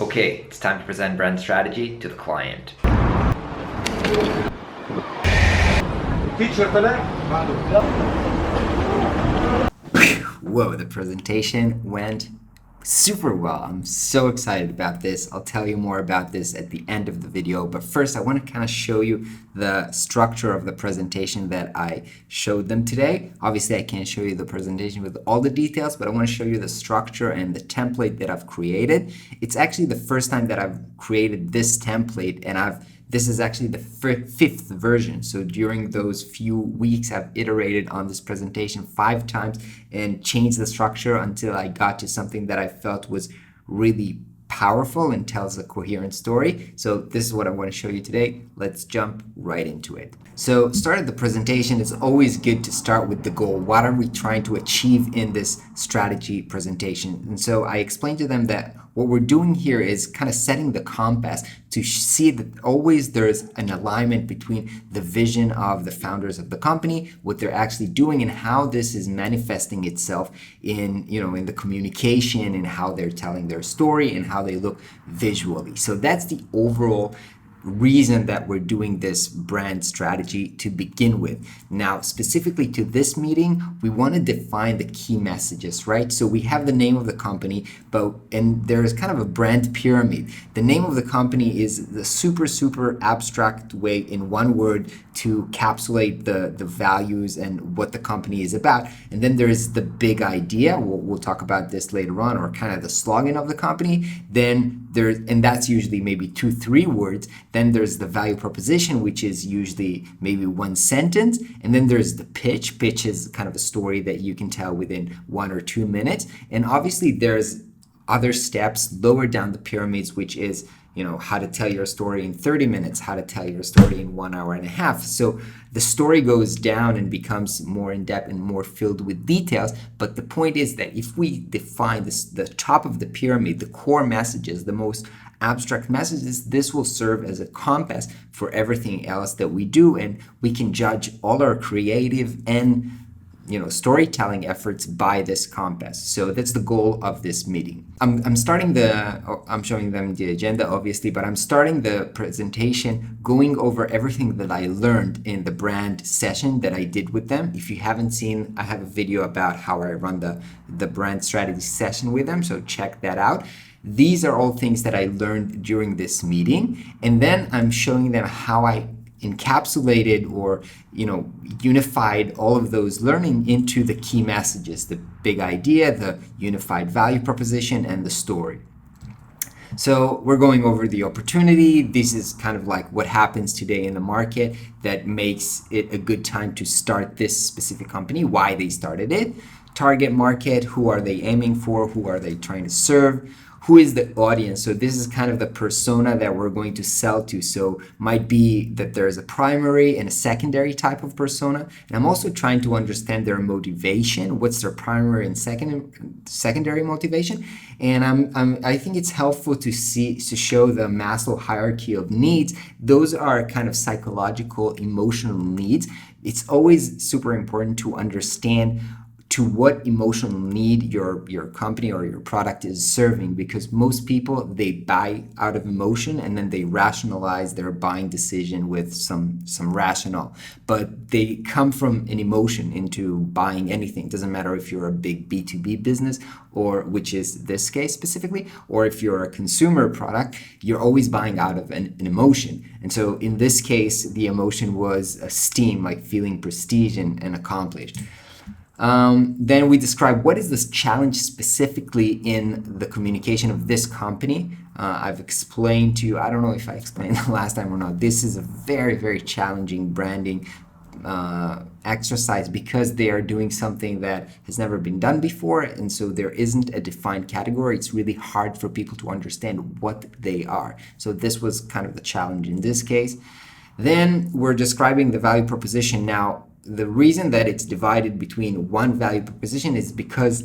Okay, it's time to present brand strategy to the client. Whoa, the presentation went super well. I'm so excited about this. I'll tell you more about this at the end of the video, but first I want to kind of show you the structure of the presentation that I showed them today. Obviously I can't show you the presentation with all the details, but I want to show you the structure and the template that I've created. It's actually the first time that I've created this template, and this is actually the fifth version. So during those few weeks, I've iterated on this presentation 5 times and changed the structure until I got to something that I felt was really powerful and tells a coherent story. So this is what I want to show you today. Let's jump right into it. So starting the presentation, it's always good to start with the goal. What are we trying to achieve in this strategy presentation? And so I explained to them that what we're doing here is kind of setting the compass to see that always there's an alignment between the vision of the founders of the company, what they're actually doing, and how this is manifesting itself in, in the communication and how they're telling their story and how they look visually. So that's the overall reason that we're doing this brand strategy to begin with. Now, specifically to this meeting, we want to define the key messages, right? So we have the name of the company, and there's kind of a brand pyramid. The name of the company is the super abstract way in one word to encapsulate the values and what the company is about. And then there's the big idea. We'll talk about this later on, or kind of the slogan of the company. And that's usually maybe 2-3 words. Then there's the value proposition, which is usually maybe 1 sentence. And then there's the pitch. Pitch is kind of a story that you can tell within 1 or 2 minutes. And obviously there's other steps lower down the pyramids, which is how to tell your story in 30 minutes, how to tell your story in 1 hour and a half. So the story goes down and becomes more in depth and more filled with details. But the point is that if we define the top of the pyramid, the core messages, the most abstract messages, this will serve as a compass for everything else that we do. And we can judge all our creative and storytelling efforts by this compass. So that's the goal of this meeting. I'm showing them the agenda, obviously, but I'm starting the presentation going over everything that I learned in the brand session that I did with them. If you haven't seen, I have a video about how I run the brand strategy session with them, so check that out. These are all things that I learned during this meeting, and then I'm showing them how I encapsulated or unified all of those learning into the key messages, the big idea, the unified value proposition, and the story. So we're going over the opportunity. This is kind of like what happens today in the market that makes it a good time to start this specific company, why they started it, target market, who are they aiming for, who are they trying to serve, who is the audience. So this is kind of the persona that we're going to sell to. So might be that there's a primary and a secondary type of persona. And I'm also trying to understand their motivation. What's their primary and secondary motivation? And I think it's helpful to show the Maslow hierarchy of needs. Those are kind of psychological, emotional needs. It's always super important to understand to what emotional need your company or your product is serving, because most people, they buy out of emotion and then they rationalize their buying decision with some rationale, but they come from an emotion into buying anything. It doesn't matter if you're a big B2B business, or which is this case specifically, or if you're a consumer product, you're always buying out of an emotion. And so in this case, the emotion was esteem, like feeling prestige and accomplished. Then we describe what is this challenge specifically in the communication of this company. I've explained to you, I don't know if I explained the last time or not, this is a very challenging branding exercise because they are doing something that has never been done before, and so there isn't a defined category. It's really hard for people to understand what they are. So this was kind of the challenge in this case. Then we're describing the value proposition. Now, the reason that it's divided between one value proposition is because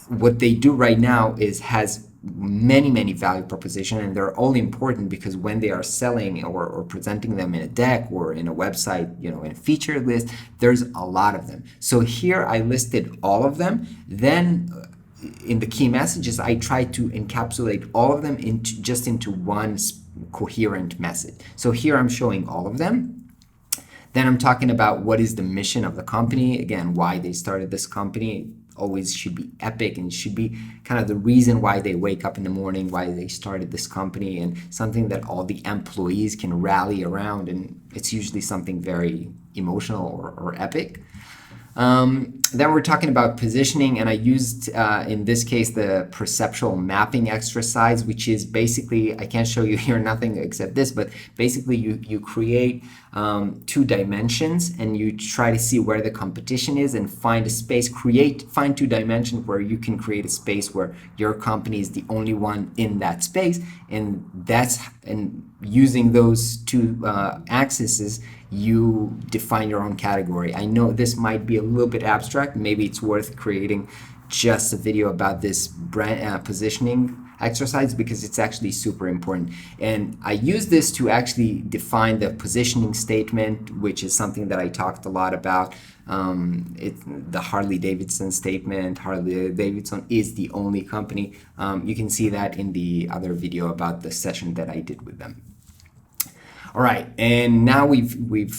what they do right now has many value propositions, and they're all important because when they are selling or presenting them in a deck or in a website, in a featured list, there's a lot of them. So here I listed all of them. Then in the key messages, I try to encapsulate all of them into one coherent message. So here I'm showing all of them. Then I'm talking about what is the mission of the company. Again, why they started this company. Always should be epic and should be kind of the reason why they wake up in the morning, why they started this company, and something that all the employees can rally around. And it's usually something very emotional or epic. Then we're talking about positioning, and I used in this case the perceptual mapping exercise, which is basically, I can't show you here nothing except this, but basically you create 2 dimensions and you try to see where the competition is and find a space, find 2 dimensions where you can create a space where your company is the only one in that space, and using those 2 axes, you define your own category. I know this might be a little bit abstract. Maybe it's worth creating just a video about this brand positioning exercise, because it's actually super important. And I use this to actually define the positioning statement, which is something that I talked a lot about. The Harley-Davidson statement. Harley-Davidson is the only company. You can see that in the other video about the session that I did with them. All right, and now we've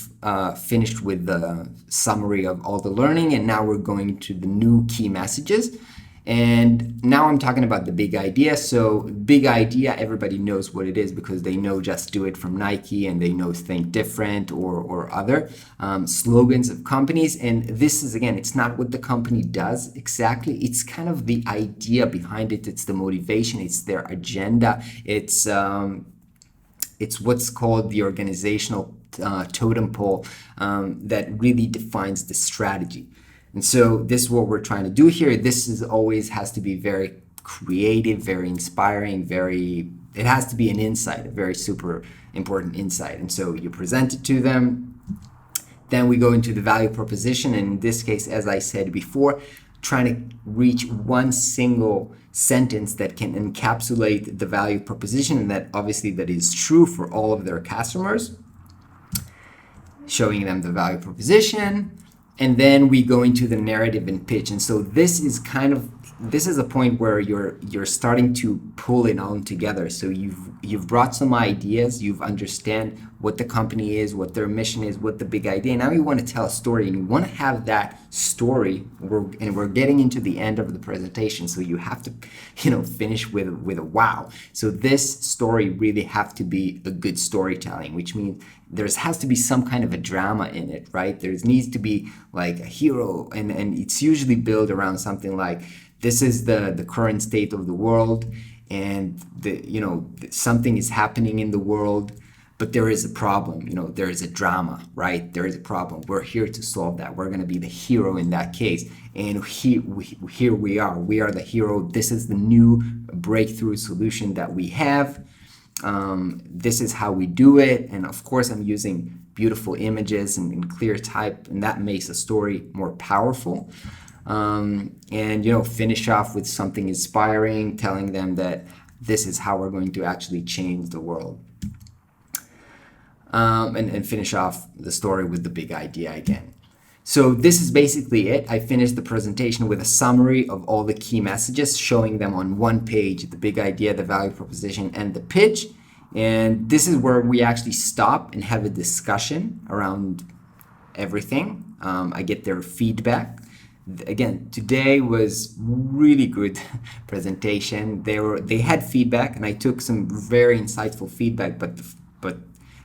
finished with the summary of all the learning, and now we're going to the new key messages. And now I'm talking about the big idea. So big idea, everybody knows what it is because they know Just Do It from Nike, and they know Think Different or other slogans of companies. And this is, again, it's not what the company does exactly. It's kind of the idea behind it. It's the motivation. It's their agenda. It's what's called the organizational totem pole that really defines the strategy. And so this is what we're trying to do here. This is always has to be very creative, very inspiring, it has to be an insight, a very super important insight. And so you present it to them. Then we go into the value proposition. And in this case, as I said before, trying to reach one single sentence that can encapsulate the value proposition, and that obviously that is true for all of their customers, showing them the value proposition. And then we go into the narrative and pitch. And so this is a point where you're starting to pull it all together. So you've brought some ideas, you've understand what the company is, what their mission is, what the big idea. Now you want to tell a story, and you want to have that story. We're getting into the end of the presentation, so you have to, finish with a wow. So this story really have to be a good storytelling, which means there has to be some kind of a drama in it, right? There needs to be like a hero, and it's usually built around something like, this is the current state of the world, and something is happening in the world, but there is a problem. There is a drama, right? There is a problem. We're here to solve that. We're going to be the hero in that case, and here we are. We are the hero. This is the new breakthrough solution that we have. This is how we do it, and of course I'm using beautiful images and clear type, and that makes a story more powerful. And finish off with something inspiring, telling them that this is how we're going to actually change the world. And finish off the story with the big idea again. So this is basically it. I finished the presentation with a summary of all the key messages, showing them on one page, the big idea, the value proposition, and the pitch. And this is where we actually stop and have a discussion around everything. I get their feedback. Again, today was really good presentation. They had feedback, and I took some very insightful feedback, but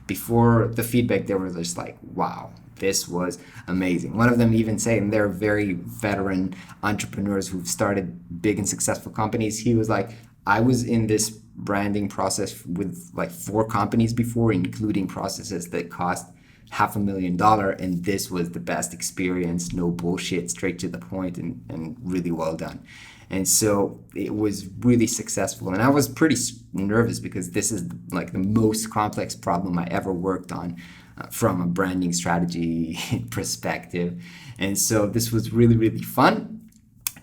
before the feedback, they were just like, wow, this was amazing. One of them even saying, they're very veteran entrepreneurs who've started big and successful companies. He was like, I was in this branding process with like 4 companies before, including processes that cost $500,000, and this was the best experience. No bullshit, straight to the point, and really well done. And so it was really successful, and I was pretty nervous because this is like the most complex problem I ever worked on from a branding strategy perspective. And so this was really, really fun.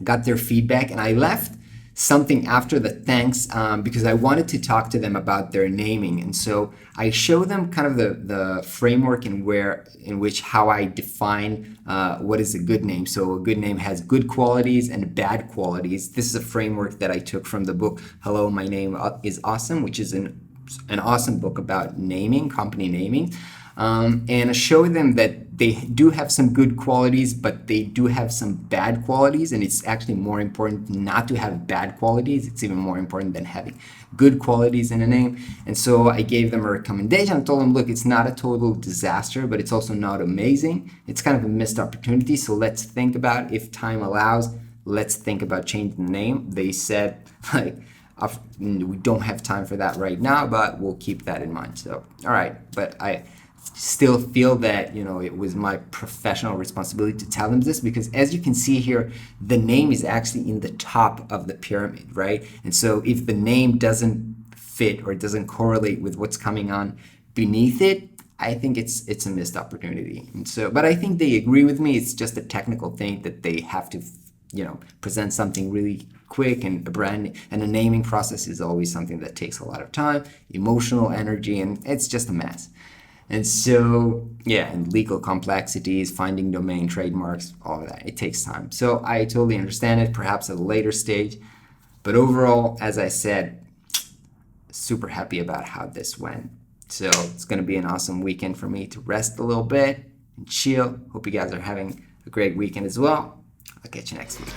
Got their feedback, and I left something after the thanks because I wanted to talk to them about their naming. And so I show them kind of the framework in which how I define what is a good name. So a good name has good qualities and bad qualities. This is a framework that I took from the book Hello, My Name is Awesome, which is an awesome book about naming, company naming. And I show them that they do have some good qualities, but they do have some bad qualities, and it's actually more important not to have bad qualities. It's even more important than having good qualities in a name. And so I gave them a recommendation. I told them, look, it's not a total disaster, but it's also not amazing. It's kind of a missed opportunity. So let's think about, if time allows, let's think about changing the name. They said, like, we don't have time for that right now, but we'll keep that in mind. So, all right, but I still feel that, you know, it was my professional responsibility to tell them this, because as you can see here, the name is actually in the top of the pyramid, right? And so if the name doesn't fit or doesn't correlate with what's coming on beneath it, I think it's a missed opportunity. And so, but I think they agree with me. It's just a technical thing that they have to, you know, present something really quick, and a naming process is always something that takes a lot of time, emotional energy, and it's just a mess. And so, yeah, and legal complexities, finding domain, trademarks, all of that, it takes time. So I totally understand it, perhaps at a later stage. But overall, as I said, super happy about how this went. So it's going to be an awesome weekend for me to rest a little bit and chill. Hope you guys are having a great weekend as well. I'll catch you next week.